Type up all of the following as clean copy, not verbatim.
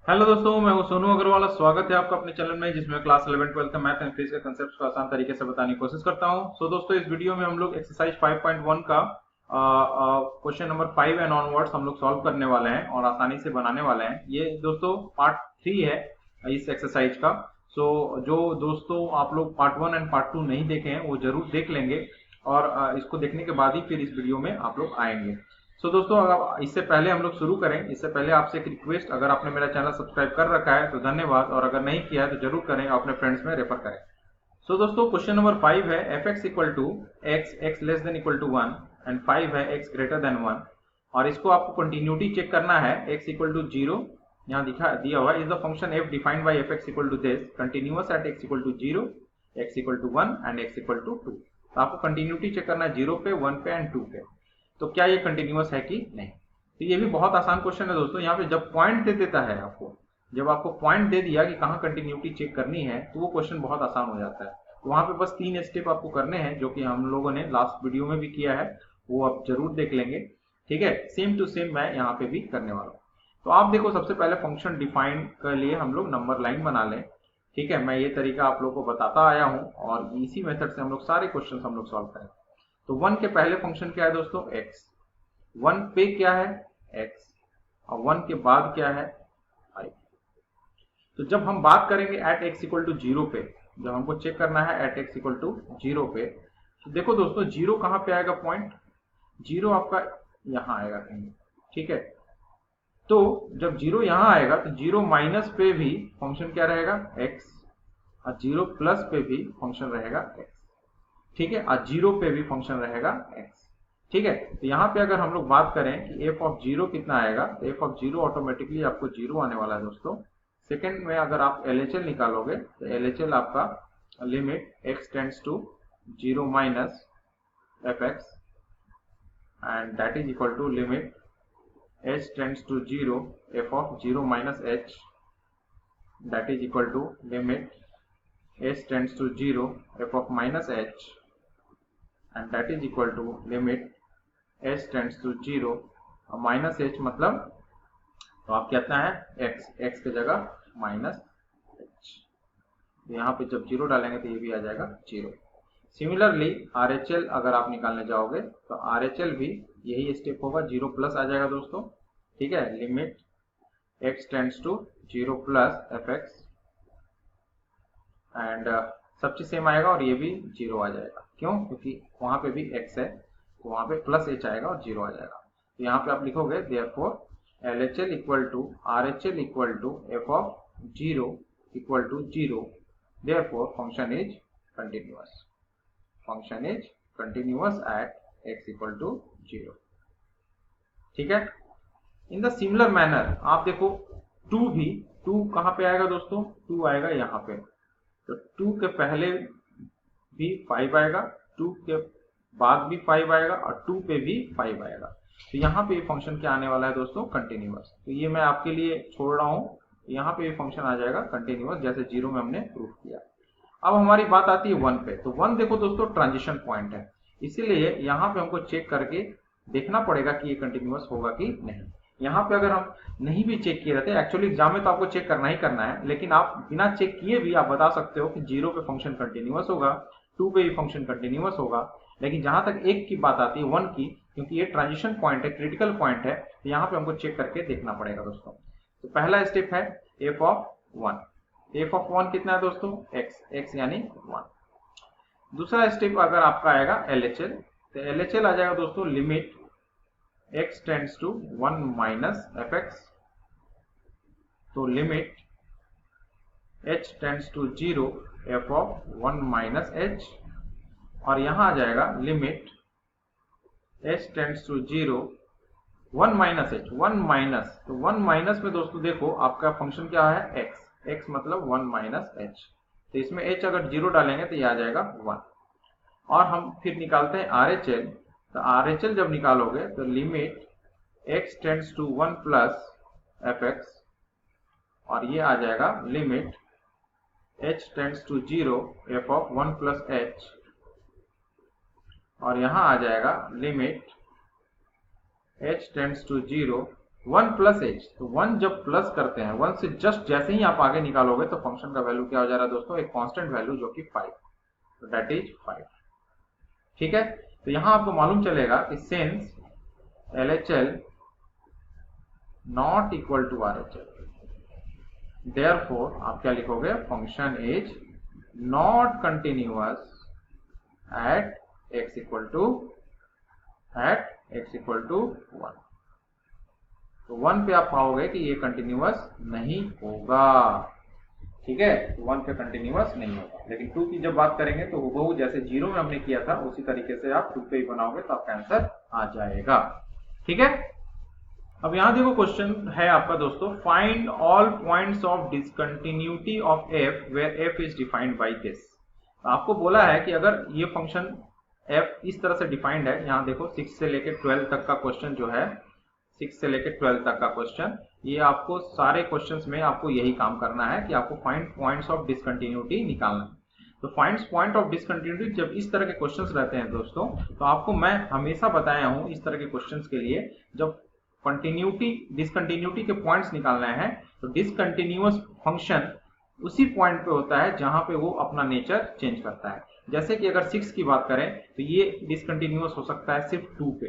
Hello दोस्तों, मैं हूं सोनू अग्रवाल। स्वागत है आपका अपने चैनल में, जिसमें क्लास 11 12 का मैथ एंड फिजिक्स के कंसेप्ट को आसान तरीके से बताने की कोशिश करता हूं। दोस्तों, इस वीडियो में हम लोग एक्सरसाइज 5.1 का क्वेश्चन नंबर 5 एंड ऑनवर्ड्स हम लोग सॉल्व करने वाले हैं और आसानी से बनाने वाले हैं। ये दोस्तों पार्ट 3 है इस एक्सरसाइज का। जो दोस्तों आप लोग पार्ट 1 एंड पार्ट 2 नहीं देखे हैं वो जरूर देख लेंगे और इसको देखने के बाद ही फिर इस वीडियो में आप लोग आएंगे। दोस्तों, अगर इससे पहले हम लोग शुरू करें, इससे पहले आपसे एक रिक्वेस्ट, अगर आपने मेरा चैनल सब्सक्राइब कर रखा है तो धन्यवाद, और अगर नहीं किया है तो जरूर करें, अपने फ्रेंड्स में रेफर करें। दोस्तों, क्वेश्चन नंबर 5 है f x equal to x, x less than equal to 1 and 5 है एक्स ग्रेटर देन 1। और इसको आपको कंटिन्यूटी चेक करना है। एक्स इक्वल टू 0 यहाँ दिया हुआ है। Is the function f defined by f x equal to this continuous at x equal to 0, x equal to 1 and x equal to 2। तो आपको कंटिन्यूटी चेक करना है 0 पे, 1 पे एंड 2 पे। तो क्या ये कंटिन्यूअस है कि नहीं। तो ये भी बहुत आसान क्वेश्चन है दोस्तों। यहाँ पे जब पॉइंट दे देता है आपको, जब आपको पॉइंट दे दिया कि कहाँ कंटिन्यूटी चेक करनी है, तो वो क्वेश्चन बहुत आसान हो जाता है। तो वहां पे बस 3 स्टेप आपको करने हैं, जो कि हम लोगों ने लास्ट वीडियो में भी किया है, वो आप जरूर देख लेंगे। ठीक है, सेम टू सेम मैं यहाँ पे भी करने वाला हूँ। तो आप देखो, सबसे पहले फंक्शन डिफाइन के लिए हम लोग नंबर लाइन बना लें। ठीक है, मैं ये तरीका आप लोग को बताता आया हूँ और इसी मेथड से हम लोग सारे क्वेश्चन हम लोग सॉल्व करें। तो 1 के पहले फंक्शन क्या है दोस्तों? एक्स। 1 पे क्या है? एक्स। और 1 के बाद क्या है? 5। तो जब हम बात करेंगे एट एक्स इक्वल टू 0 पे, जब हमको चेक करना है एट एक्स इक्वल टू 0 पे, तो देखो दोस्तों, 0 कहां पे आएगा पॉइंट? 0 आपका यहां आएगा कहीं। ठीक है, तो जब 0 यहां आएगा तो 0 माइनस पे भी फंक्शन क्या रहेगा? एक्स। और 0 प्लस पे भी फंक्शन रहेगा एक्स। ठीक है, और 0 पे भी फंक्शन रहेगा एक्स। ठीक है, तो यहाँ पे अगर हम लोग बात करें कि एफ ऑफ 0 कितना आएगा, तो एफ ऑफ 0 ऑटोमेटिकली आपको 0 आने वाला है दोस्तों। सेकंड में अगर आप LHL निकालोगे तो LHL आपका limit x tends to 0 minus f x, and that is equal to limit h tends to 0 f of 0 minus h, that is equal to limit h tends to 0 f of minus h, and that is equal to limit h tends to 0 और minus h मतलब, तो आप कहते हैं x, x की जगह minus h। तो यहाँ पे जब 0 डालेंगे तो ये भी आ जाएगा 0। सिमिलरली RHL अगर आप निकालने जाओगे तो RHL भी यही स्टेप होगा, 0 प्लस आ जाएगा दोस्तों। ठीक है, limit x tends to 0 plus f x, and सब चीज सेम आएगा और ये भी 0 आ जाएगा। क्यों? क्योंकि वहां पे भी x है, तो वहां पे प्लस h आएगा और 0 आ जाएगा। तो यहाँ पे आप लिखोगे therefore LHL equal to RHL equal to f of 0 equal to 0, therefore function is continuous. Function is continuous at x equal to 0। ठीक है, इन द सिमिलर मैनर आप देखो 2 भी, 2 कहाँ पे आएगा दोस्तों? 2 आएगा यहाँ पे। तो 2 के पहले भी 5 आएगा, 2 के बाद भी 5 आएगा और 2 पे भी 5 आएगा। तो यहाँ पे फंक्शन क्या आने वाला है दोस्तों? कंटिन्यूअस। तो ये मैं आपके लिए छोड़ रहा हूँ, यहाँ पे फंक्शन आ जाएगा कंटिन्यूअस, जैसे 0 में हमने प्रूव किया। अब हमारी बात आती है 1 पे। तो 1 देखो दोस्तों, ट्रांजिशन पॉइंट है, इसीलिए यहाँ पे हमको चेक करके देखना पड़ेगा कि ये कंटिन्यूअस होगा कि नहीं। यहाँ पे अगर हम नहीं भी चेक किए रहते, एक्चुअली एग्जाम में तो आपको चेक करना ही करना है, लेकिन आप बिना चेक किए भी आप बता सकते हो कि 0 पे फंक्शन कंटिन्यूअस होगा, 2 पे भी फंक्शन कंटिन्यूअस होगा। लेकिन जहां तक एक की बात आती है 1 की, क्योंकि ये ट्रांजिशन पॉइंट है, क्रिटिकल पॉइंट है, तो यहाँ पे हमको चेक करके देखना पड़ेगा दोस्तों। तो पहला स्टेप है एफ ऑफ 1। एफ ऑफ 1 कितना है दोस्तों? x यानी 1। दूसरा स्टेप अगर आपका आएगा LHL, तो LHL आ जाएगा दोस्तों limit x tends to 1 minus f x, तो limit h tends to 0 f of 1 minus h, और यहां आ जाएगा limit h tends to 0 1 minus h, 1 minus, तो 1 माइनस में दोस्तों देखो आपका फंक्शन क्या है? x, x मतलब 1 माइनस h। तो इसमें h अगर 0 डालेंगे तो ये आ जाएगा 1। और हम फिर निकालते हैं RHL। तो RHL जब निकालोगे तो limit x tends to 1 plus f x, और ये आ जाएगा limit h tends to 0 f of 1 plus h, और यहां आ जाएगा limit h tends to 0 1 plus h, तो 1 जब प्लस करते हैं 1 से जस्ट जैसे ही आप आगे निकालोगे तो फंक्शन का वैल्यू क्या हो जा रहा है दोस्तों, एक कांस्टेंट वैल्यू जो कि 5, तो दैट इज 5। ठीक है, तो यहां आपको मालूम चलेगा कि since LHL not equal to RHL, therefore आप क्या लिखोगे, function is not continuous at x equal to 1। तो 1 पे आप पाओगे कि ये कंटिन्यूअस नहीं होगा। ठीक है, तो 1 पे कंटिन्यूअस नहीं होगा। लेकिन 2 की जब बात करेंगे तो वो जैसे 0 में हमने किया था उसी तरीके से आप 2 पे ही बनाओगे तो आपका आंसर आ जाएगा। ठीक है, अब यहां देखो क्वेश्चन है आपका दोस्तों, find all points of discontinuity of f where f is defined by this. आपको बोला है कि अगर ये फंक्शन f इस तरह से डिफाइंड है, यहां देखो 6 से लेकर 12 तक का क्वेश्चन जो है, 6 से लेकर 12 तक का क्वेश्चन, ये आपको सारे क्वेश्चंस में आपको यही काम करना है कि आपको फाइंड पॉइंट्स ऑफ डिसकंटिन्यूटी निकालना है। तो फाइंड पॉइंट ऑफ डिसकंटिन्यूटी जब इस तरह के क्वेश्चंस रहते हैं दोस्तों, तो आपको मैं हमेशा बताया हूं इस तरह के क्वेश्चंस के लिए जब कंटिन्यूटी डिसकंटिन्यूटी के पॉइंट्स निकालना है तो डिसकंटिन्यूअस फंक्शन उसी पॉइंट पे होता है जहां पे वो अपना नेचर चेंज करता है। जैसे कि अगर 6 की बात करें तो ये डिसकंटिन्यूअस हो सकता है सिर्फ 2 पे,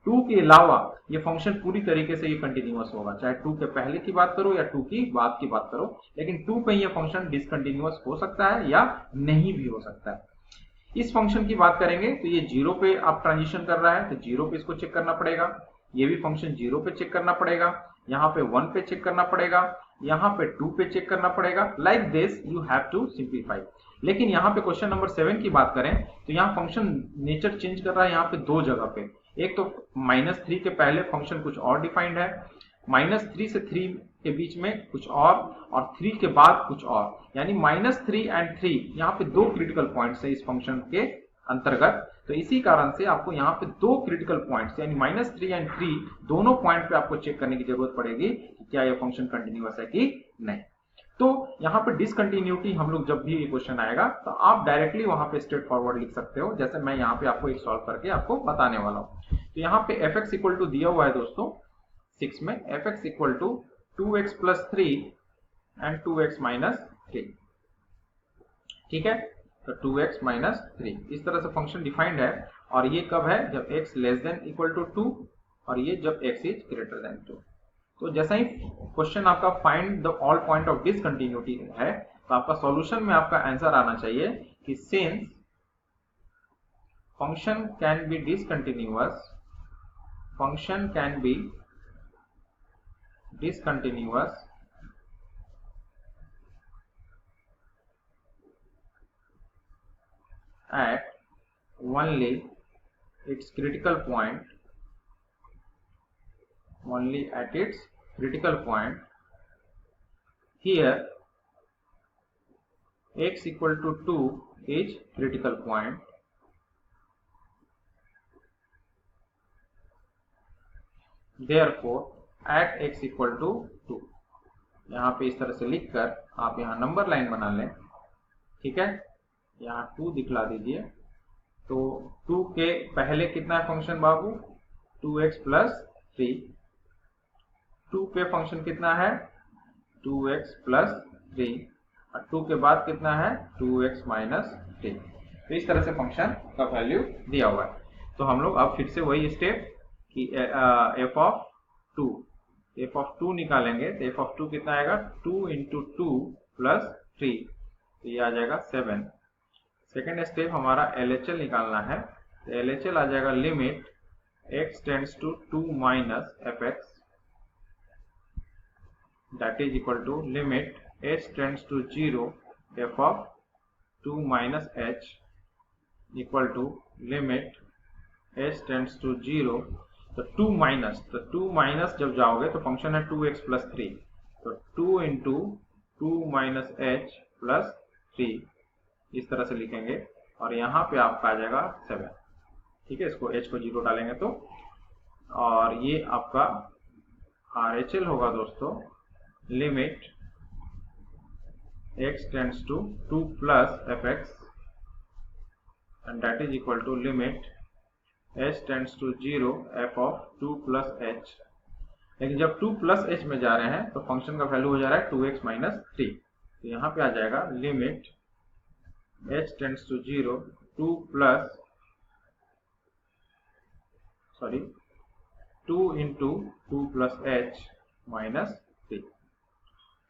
2 के अलावा ये फंक्शन पूरी तरीके से ये कंटिन्यूअस होगा, चाहे 2 के पहले की बात करो या 2 की बाद की बात करो, लेकिन 2 पे ये फंक्शन डिसकंटिन्यूअस हो सकता है या नहीं भी हो सकता है। इस फंक्शन की बात करेंगे तो ये 0 पे आप ट्रांजिशन कर रहा है तो 0 पे इसको चेक करना पड़ेगा, ये भी फंक्शन 0 पे चेक करना पड़ेगा, यहाँ पे 1 पे चेक करना पड़ेगा, यहाँ पे 2 पे चेक करना पड़ेगा। Like this you have to simplify. लेकिन यहाँ पे क्वेश्चन नंबर 7 की बात करें तो यहाँ फंक्शन नेचर चेंज कर रहा है यहाँ पे 2 जगह पे। एक तो -3 के पहले फंक्शन कुछ और डिफाइंड है, -3 से 3 के बीच में कुछ और 3 के बाद कुछ और, यानी -3 एंड 3 यहाँ पे 2 क्रिटिकल पॉइंट्स है इस फंक्शन के अंतर्गत। तो इसी कारण से आपको यहाँ पे 2 क्रिटिकल पॉइंट्स यानी -3 एंड 3 दोनों पॉइंट पे आपको चेक करने की जरूरत पड़ेगी कि क्या ये फंक्शन कंटिन्यूअस है कि नहीं। तो यहाँ पे डिसकंटिन्यूटी हम लोग जब भी ये क्वेश्चन आएगा तो आप डायरेक्टली वहां पे स्ट्रेट फॉरवर्ड लिख सकते हो, जैसे मैं यहाँ पे आपको एक सॉल्व करके आपको बताने वाला हूँ। तो यहाँ पे fx इक्वल टू दिया हुआ है दोस्तों 6 में, fx equal to 2x plus 3 and 2x minus 3। ठीक है, तो 2x माइनस 3 इस तरह से फंक्शन डिफाइंड है, और ये कब है, जब x less than equal to 2 और ये जब x इज ग्रेटर देन 2। तो जैसा ही क्वेश्चन आपका find the all point of discontinuity है तो आपका सॉल्यूशन में आपका आंसर आना चाहिए कि since function can be discontinuous, function can be discontinuous at only its critical point, only at its critical point. Here x equal to 2 is critical point. Therefore at x equal to 2, यहाँ पे इस तरह से लिखकर आप यहाँ number line बना लें। ठीक है, यहाँ 2 दिखला दीजिए। तो 2 के पहले कितना है फंक्शन बाबू, 2x प्लस 3। 2 पे फंक्शन कितना है, 2x प्लस 3, और 2 के बाद कितना है, 2x माइनस 3। तो इस तरह से फंक्शन का वैल्यू दिया हुआ है। तो हम लोग अब फिर से वही स्टेप कि f ऑफ 2 निकालेंगे तो f ऑफ 2 कितना आएगा, 2 इंटू 2 प्लस 3, तो ये आ जाएगा 7। सेकेंड स्टेप हमारा LHL निकालना है, तो LHL आ जाएगा limit x tends to 2 minus fx that is equal to limit h tends to 0 f of 2 minus h equal to limit h tends to 0। तो 2 माइनस जब जाओगे तो फंक्शन है 2x प्लस 3, तो 2 इंटू 2 माइनस h प्लस 3 इस तरह से लिखेंगे, और यहाँ पे आपका आ जाएगा 7। ठीक है, इसको h को 0 डालेंगे तो, और ये आपका RHL होगा दोस्तों limit x tends to 2 plus fx and that is equal to limit h tends to 0 f of 2 plus h। लेकिन जब 2 प्लस एच में जा रहे हैं तो फंक्शन का वैल्यू हो जा रहा है 2x माइनस 3। तो यहाँ पे आ जाएगा limit h tends to 0 2 into 2 plus h minus 3।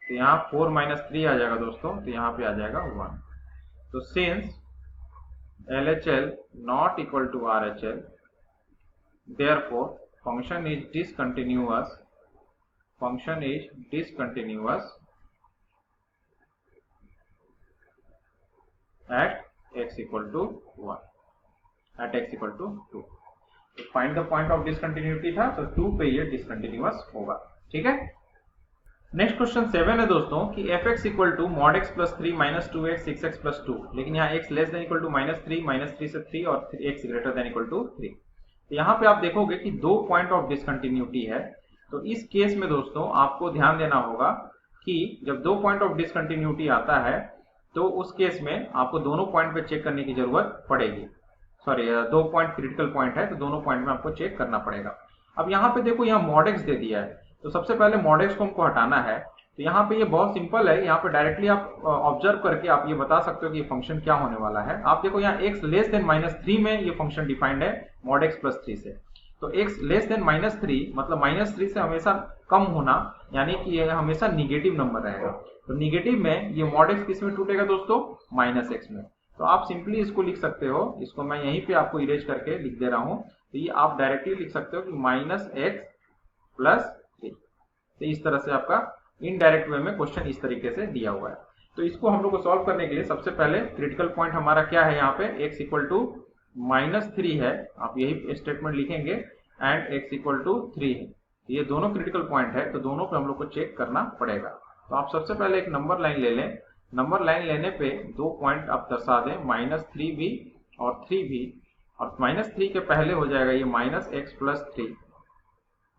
तो यहाँ 4 माइनस 3 आ जाएगा दोस्तों, तो यहाँ पे आ जाएगा 1। तो since LHL not equal to RHL, therefore function is discontinuous at x equal to 1, at x equal to 2। तो find the point of discontinuity था, तो 2 पे ये डिसकंटिन्यूअस होगा। ठीक है, नेक्स्ट क्वेश्चन 7 है दोस्तों कि fx equal to mod x plus 3 minus 2x 6x plus 2, लेकिन यहाँ x less than equal to minus 3 से 3 और x greater than equal to 3। तो यहाँ पे आप देखोगे कि 2 पॉइंट ऑफ डिसकंटिन्यूटी है। तो इस केस में दोस्तों आपको ध्यान देना होगा कि जब 2 पॉइंट ऑफ डिसकंटिन्यूटी आता है तो उस केस में आपको दोनों पॉइंट पे चेक करने की जरूरत पड़ेगी। सॉरी, 2 पॉइंट क्रिटिकल पॉइंट है तो दोनों पॉइंट में आपको चेक करना पड़ेगा। अब यहाँ पे देखो, यहाँ mod x दे दिया है, तो सबसे पहले mod x को हमको हटाना है। तो यहाँ पे ये बहुत सिंपल है, यहाँ पे डायरेक्टली आप ऑब्जर्व करके आप ये बता सकते हो कि ये फंक्शन क्या होने वाला है। आप देखो यहाँ x लेस देन माइनस 3 में ये फंक्शन डिफाइंड है mod x प्लस 3 से। तो x लेस देन माइनस 3 मतलब माइनस 3 से हमेशा कम होना, यानी कि ये हमेशा निगेटिव नंबर रहेगा। तो निगेटिव में ये mod x किस में टूटेगा दोस्तों, माइनस x में। तो आप सिंपली इसको लिख सकते हो, इसको मैं यहीं पे आपको इरेज करके लिख दे रहा हूँ। तो ये आप डायरेक्टली लिख सकते हो कि माइनस x प्लस 3। तो इस तरह से आपका इनडायरेक्ट वे में क्वेश्चन इस तरीके से दिया हुआ है। तो इसको हम लोग को सॉल्व करने के लिए सबसे पहले क्रिटिकल पॉइंट हमारा क्या है, यहाँ पे x इक्वल टू माइनस 3 है, आप यही स्टेटमेंट लिखेंगे, एंड x इक्वल टू 3 है। ये दोनों क्रिटिकल पॉइंट है, तो दोनों पे हम लोग को चेक करना पड़ेगा। तो आप सबसे पहले एक नंबर लाइन ले लें। नंबर लाइन लेने पे 2 पॉइंट आप दर्शा दें, माइनस 3 भी और 3 भी। और माइनस 3 के पहले हो जाएगा ये माइनस x प्लस 3,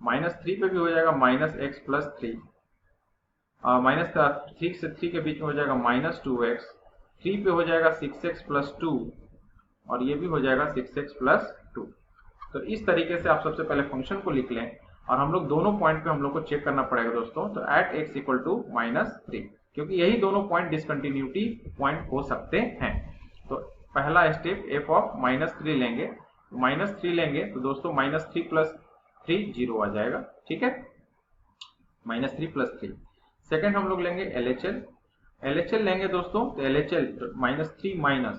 माइनस 3 पे भी हो जाएगा माइनस x प्लस 3, माइनस 3 से 3 के बीच में हो जाएगा माइनस 2x, 3 पे हो जाएगा 6x प्लस 2, और ये भी हो जाएगा 6x प्लस 2। तो इस तरीके से आप सबसे पहले फंक्शन को लिख लें, और हम लोग दोनों पॉइंट पे हम लोग को चेक करना पड़ेगा दोस्तों। तो at x equal to minus 3, क्योंकि यही दोनों पॉइंट डिसकंटिन्यूटी पॉइंट हो सकते हैं। तो पहला स्टेप f ऑफ माइनस 3 लेंगे, माइनस 3 लेंगे तो दोस्तों माइनस 3 प्लस 3 0 आ जाएगा। ठीक है, माइनस 3 प्लस 3। सेकेंड हम लोग लेंगे LHL लेंगे दोस्तों। तो LHL माइनस 3 माइनस,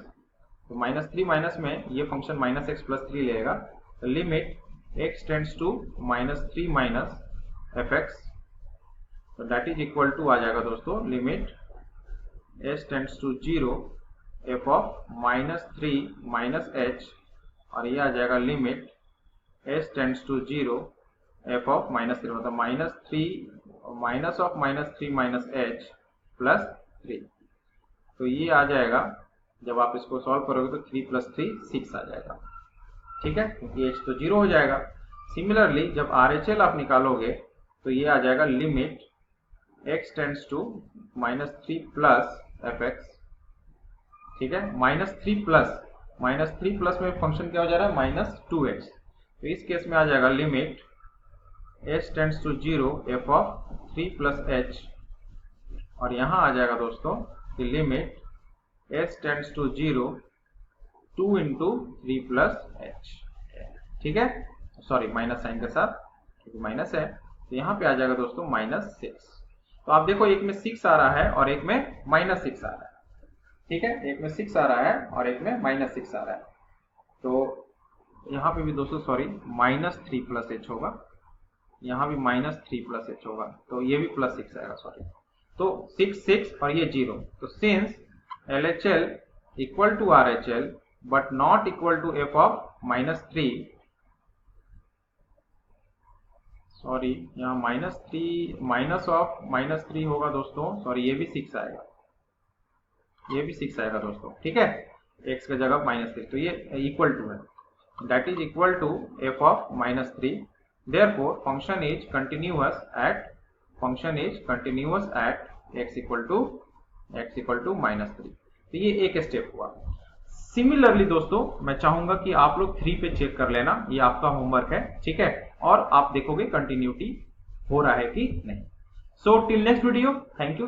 तो माइनस 3 माइनस में ये फंक्शन माइनस x प्लस 3 लेगा। तो limit x tends to minus 3 minus fx, तो दैट इज इक्वल टू आ जाएगा दोस्तों limit h tends to 0 f of minus 3 minus h, और ये आ जाएगा limit h tends to 0 f of minus 3 मतलब minus 3 minus of minus 3 minus h plus 3। तो ये आ जाएगा, जब आप इसको सॉल्व करोगे तो 3 प्लस 3 6 आ जाएगा। ठीक है, क्योंकि h तो 0 हो जाएगा। सिमिलरली जब RHL आप निकालोगे तो ये आ जाएगा limit x tends to minus 3 plus fx। ठीक है, माइनस 3 प्लस में फंक्शन क्या हो जा रहा है, माइनस 2x। तो इस केस में आ जाएगा limit h tends to 0 f of 3 plus h, और यहाँ आ जाएगा दोस्तों कि limit h tends to 0 2 into 3 plus h। ठीक है, सॉरी माइनस साइन के साथ, क्योंकि माइनस है। तो यहाँ पे आ जाएगा दोस्तों माइनस 6। तो आप देखो एक में 6 आ रहा है और एक में माइनस 6 आ रहा है। ठीक है, एक में 6 आ रहा है और एक में माइनस 6 आ रहा है। तो यहाँ पे भी दोस्तों सॉरी माइनस 3 प्लस h होगा, यहाँ भी माइनस 3 प्लस h होगा, तो ये भी प्लस 6 आएगा। सॉरी, तो 6 और ये 0। तो since LHL equal to RHL but not equal to f of minus 3, sorry यहाँ माइनस ऑफ माइनस 3 होगा दोस्तों। सॉरी, ये भी 6 आएगा, ये भी 6 आएगा दोस्तों। ठीक है, x की जगह माइनस 3, तो ये इक्वल टू है, that is equal to f of minus 3। Therefore function is continuous at x equal to minus 3। तो ये एक स्टेप हुआ। सिमिलरली दोस्तों मैं चाहूंगा कि आप लोग 3 पे चेक कर लेना, ये आपका होमवर्क है। ठीक है, और आप देखोगे कंटिन्यूटी हो रहा है कि नहीं। So till next video, thank you.